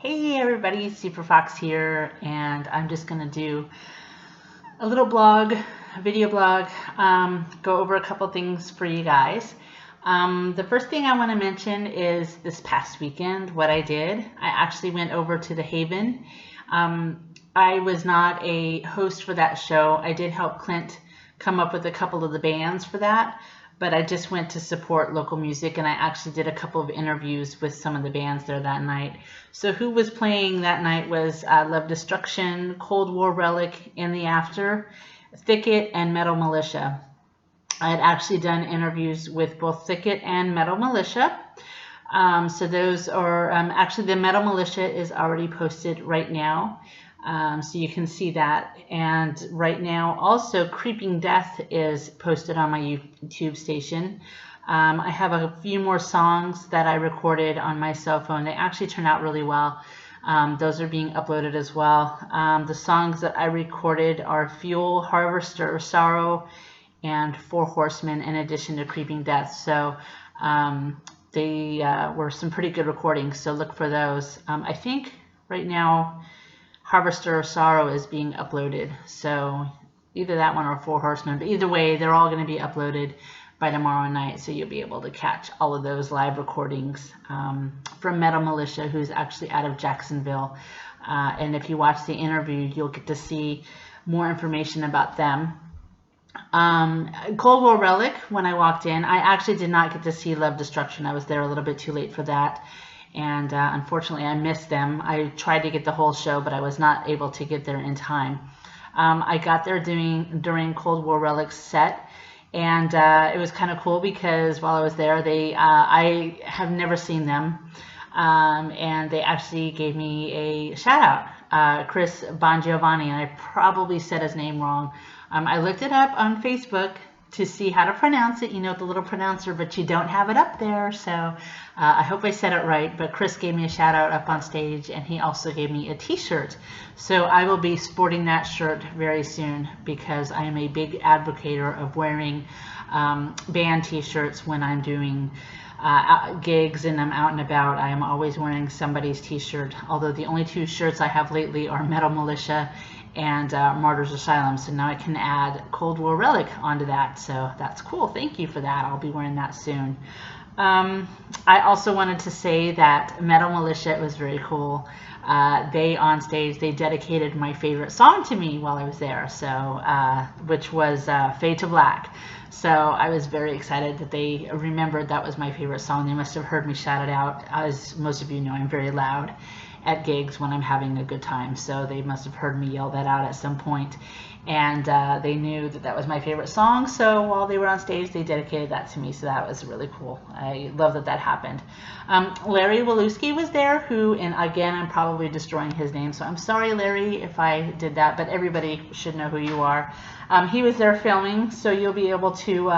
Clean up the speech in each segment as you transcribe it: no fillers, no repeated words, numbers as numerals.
Hey everybody, Superfox here, and I'm just going to do a little blog, a video blog, go over a couple things for you guys. The first thing I want to mention is this past weekend, what I did. I actually went over to the Haven. I was not a host for that show. I did help Clint come up with a couple of the bands for that, but I just went to support local music, and I actually did a couple of interviews with some of the bands there that night. So who was playing that night was Love Destruction, Cold War Relic in the After, Thicket, and Metal Militia. I had actually done interviews with both Thicket and Metal Militia. So those are, actually the Metal Militia is already posted right now. So you can see that. And right now also Creeping Death is posted on my YouTube station. I have a few more songs that I recorded on my cell phone. They actually turn out really well. Those are being uploaded as well. The songs that I recorded are Fuel, Harvester of Sorrow, and Four Horsemen, in addition to Creeping Death. So they were some pretty good recordings, so look for those. I think right now Harvester of Sorrow is being uploaded, so either that one or Four Horsemen, but either way they're all going to be uploaded by tomorrow night, so you'll be able to catch all of those live recordings from Metal Militia, who's actually out of Jacksonville. And if you watch the interview, you'll get to see more information about them. Cold War Relic, when I walked in, I actually did not get to see Love Destruction. I was there a little bit too late for that, and unfortunately I missed them. I tried to get the whole show, but I was not able to get there in time. I got there during Cold War Relic's set, and it was kind of cool because while I was there, I have never seen them, and they actually gave me a shout out, Chris Bongiovanni, and I probably said his name wrong. I looked it up on Facebook to see how to pronounce it, the little pronouncer, but you don't have it up there, so I hope I said it right. But Chris gave me a shout out up on stage, and he also gave me a t-shirt, so I will be sporting that shirt very soon because I am a big advocate of wearing band t-shirts when I'm doing gigs and I'm out and about. I am always wearing somebody's t-shirt, although the only two shirts I have lately are Metal Militia and Martyrs Asylum, so now I can add Cold War Relic onto that, so that's cool. Thank you for that. I'll be wearing that soon. I also wanted to say that Metal Militia was very cool. They on stage, they dedicated my favorite song to me while I was there, so which was Fade to Black. So I was very excited that they remembered that was my favorite song. They must have heard me shout it out. As most of you know, I'm very loud at gigs when I'm having a good time, so they must have heard me yell that out at some point, and they knew that that was my favorite song, so while they were on stage they dedicated that to me, so that was really cool. I love that that happened. Larry Walewski was there, who, and again I'm probably destroying his name, so I'm sorry Larry if I did that, but everybody should know who you are. He was there filming, so you'll be able to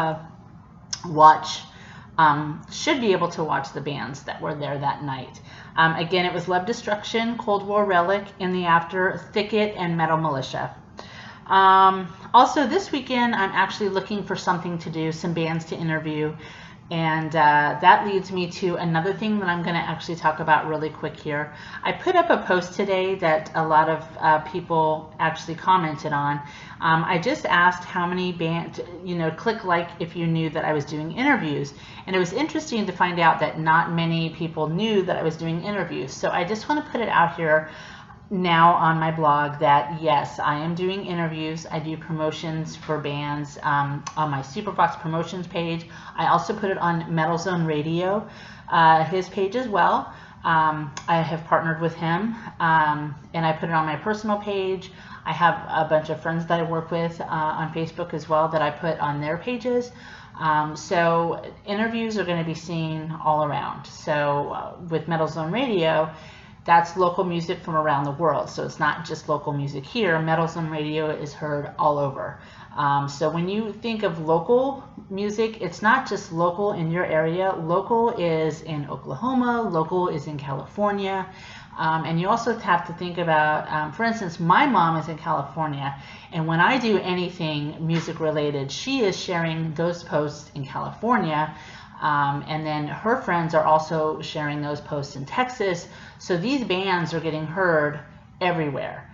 should be able to watch the bands that were there that night. Again, it was Love Destruction, Cold War Relic, In the After, Thicket, and Metal Militia. Also this weekend, I'm actually looking for something to do, some bands to interview, and that leads me to another thing that I'm going to actually talk about really quick here. I put up a post today that a lot of people actually commented on. I just asked how many bands, click like if you knew that I was doing interviews. And it was interesting to find out that not many people knew that I was doing interviews. So I just want to put it out here now on my blog that yes, I am doing interviews. I do promotions for bands on my Superfox promotions page. I also put it on Metal Zone Radio, his page as well. I have partnered with him, and I put it on my personal page. I have a bunch of friends that I work with on Facebook as well that I put on their pages. So interviews are going to be seen all around. So with Metal Zone Radio, that's local music from around the world. So it's not just local music here. Metal Zone Radio is heard all over. So when you think of local music, it's not just local in your area. Local is in Oklahoma, local is in California. And you also have to think about, for instance, my mom is in California, and when I do anything music related, she is sharing those posts in California. And then her friends are also sharing those posts in Texas. So these bands are getting heard everywhere.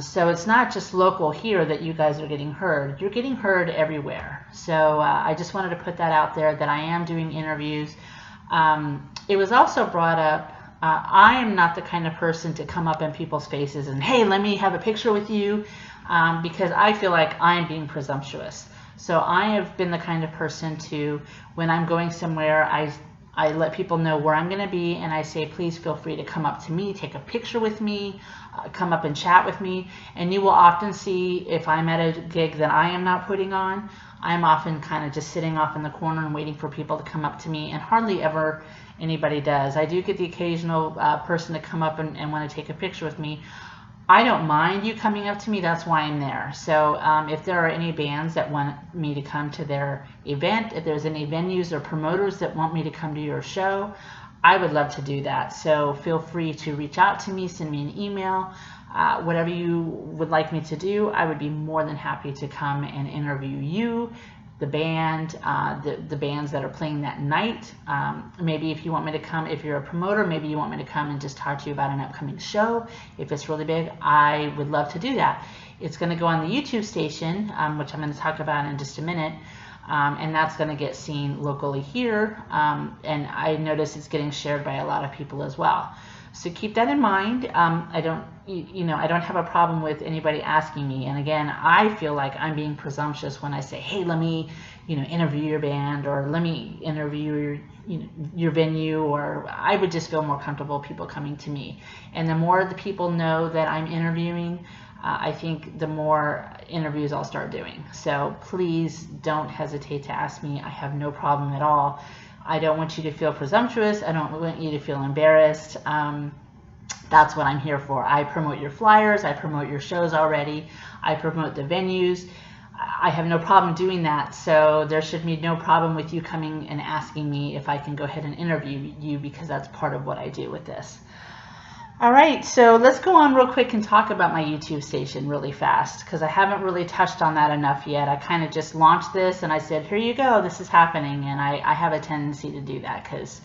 So it's not just local here that you guys are getting heard. You're getting heard everywhere. So I just wanted to put that out there, that I am doing interviews. It was also brought up, I am not the kind of person to come up in people's faces and, hey, let me have a picture with you, because I feel like I'm being presumptuous. So I have been the kind of person to, when I'm going somewhere, I let people know where I'm going to be, and I say, please feel free to come up to me, take a picture with me, come up and chat with me. And you will often see, if I'm at a gig that I am not putting on, I'm often kind of just sitting off in the corner and waiting for people to come up to me, and hardly ever anybody does. I do get the occasional person to come up and want to take a picture with me. I don't mind you coming up to me. That's why I'm there. So if there are any bands that want me to come to their event, if there's any venues or promoters that want me to come to your show, I would love to do that. So feel free to reach out to me, send me an email, whatever you would like me to do. I would be more than happy to come and interview you, the band, the bands that are playing that night. Maybe if you want me to come, if you're a promoter, maybe you want me to come and just talk to you about an upcoming show. If it's really big, I would love to do that. It's going to go on the YouTube station, which I'm going to talk about in just a minute. And that's going to get seen locally here. And I notice it's getting shared by a lot of people as well. So keep that in mind. I don't have a problem with anybody asking me. And again, I feel like I'm being presumptuous when I say, hey, let me, interview your band, or let me interview your venue, or I would just feel more comfortable people coming to me. And the more the people know that I'm interviewing, I think the more interviews I'll start doing. So please don't hesitate to ask me. I have no problem at all. I don't want you to feel presumptuous. I don't want you to feel embarrassed. That's what I'm here for. I promote your flyers. I promote your shows already. I promote the venues. I have no problem doing that. So there should be no problem with you coming and asking me if I can go ahead and interview you, because that's part of what I do with this. All right, so let's go on real quick and talk about my YouTube station really fast, because I haven't really touched on that enough yet. I kind of just launched this and I said, here you go, this is happening. And I have a tendency to do that because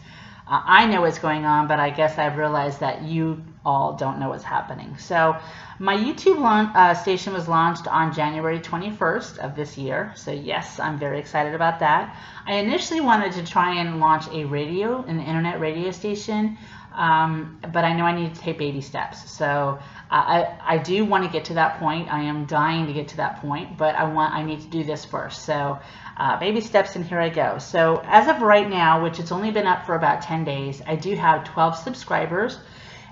I know what's going on, but I guess I've realized that you all don't know what's happening. So my YouTube station was launched on January 21st of this year. So yes, I'm very excited about that. I initially wanted to try and launch an internet radio station, but I know I need to take baby steps. So I do want to get to that point. I am dying to get to that point, but I need to do this first. So baby steps, and here I go. So as of right now, which it's only been up for about 10 days, I do have 12 subscribers.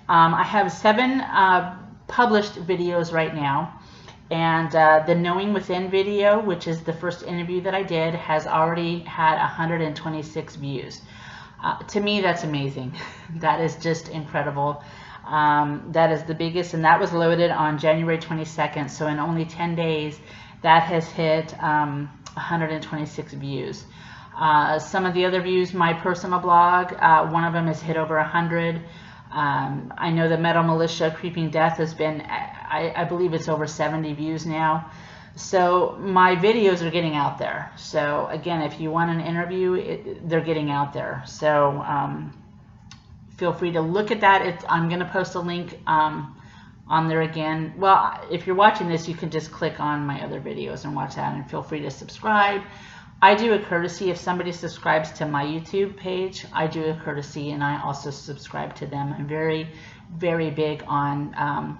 I have 7 published videos right now. And the Knowing Within video, which is the first interview that I did, has already had 126 views. To me, that's amazing. That is just incredible. That is the biggest, and that was loaded on January 22nd. So in only 10 days, that has hit 126 views. Some of the other views, my personal blog, one of them has hit over 100. I know the Metal Militia Creeping Death has been, I believe it's over 70 views now. So my videos are getting out there. So again, if you want an interview, they're getting out there. So feel free to look at that. I'm going to post a link on there again. Well, if you're watching this, you can just click on my other videos and watch that, and feel free to subscribe. I do a courtesy. If somebody subscribes to my YouTube page, I do a courtesy, and I also subscribe to them. I'm very, very big on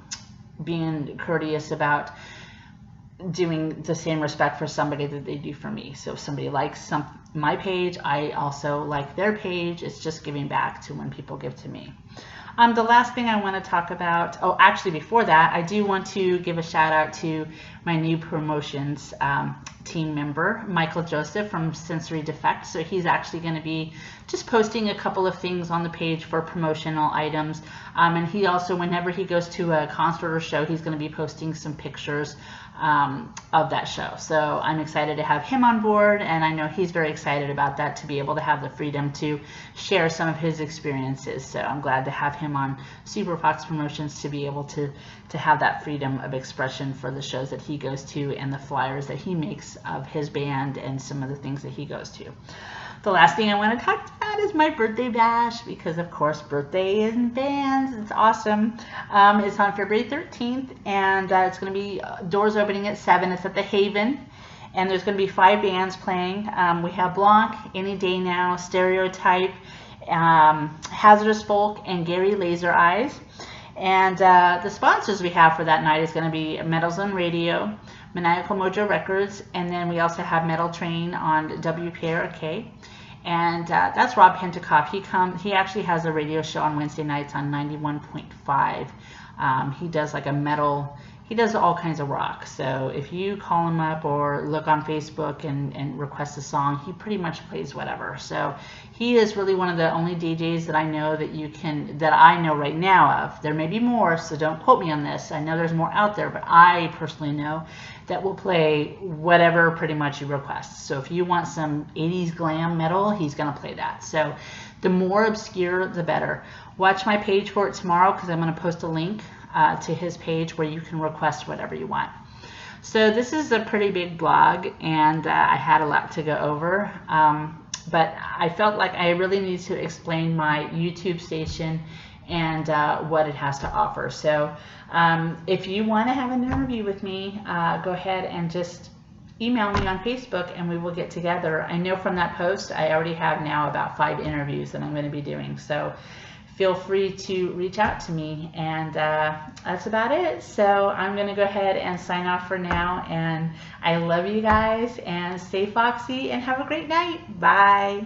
being courteous about doing the same respect for somebody that they do for me. So if somebody likes my page, I also like their page. It's just giving back to when people give to me. The last thing I want to talk about, actually before that, I do want to give a shout out to my new promotions team member, Michael Joseph from Sensory Defect. So he's actually going to be just posting a couple of things on the page for promotional items. And he also, whenever he goes to a concert or show, he's going to be posting some pictures of that show. So I'm excited to have him on board, and I know he's very excited about that, to be able to have the freedom to share some of his experiences. So I'm glad to have him on Superfox Promotions, to be able to have that freedom of expression for the shows that he goes to and the flyers that he makes of his band and some of the things that he goes to. The last thing I want to talk about is my birthday bash, because of course birthday and bands, it's awesome. It's on February 13th, and it's going to be doors opening at 7. It's at the Haven, and there's going to be 5 bands playing. We have BLONK, Any Day Now, Stereotype, Hazardous Folk, and Gary Lazer Eyes. And the sponsors we have for that night is going to be Metals on Radio, Maniacal, Mojo Records, and then we also have Metal Train on WPRK. And that's Rob Pentecoff. He actually has a radio show on Wednesday nights on 91.5. He does like a metal, he does all kinds of rock. So if you call him up or look on Facebook and request a song, he pretty much plays whatever. So he is really one of the only DJs that I know that I know right now of. There may be more, so don't quote me on this. I know there's more out there, but I personally know that will play whatever pretty much you request. So if you want some 80s glam metal, he's going to play that. So the more obscure, the better. Watch my page for it tomorrow, because I'm going to post a link to his page where you can request whatever you want. So this is a pretty big blog, and I had a lot to go over, but I felt like I really need to explain my YouTube station and what it has to offer. So if you want to have an interview with me, go ahead and just email me on Facebook and we will get together. I know from that post I already have now about 5 interviews that I'm going to be doing. So feel free to reach out to me, and that's about it. So I'm going to go ahead and sign off for now, and I love you guys, and stay foxy and have a great night. Bye.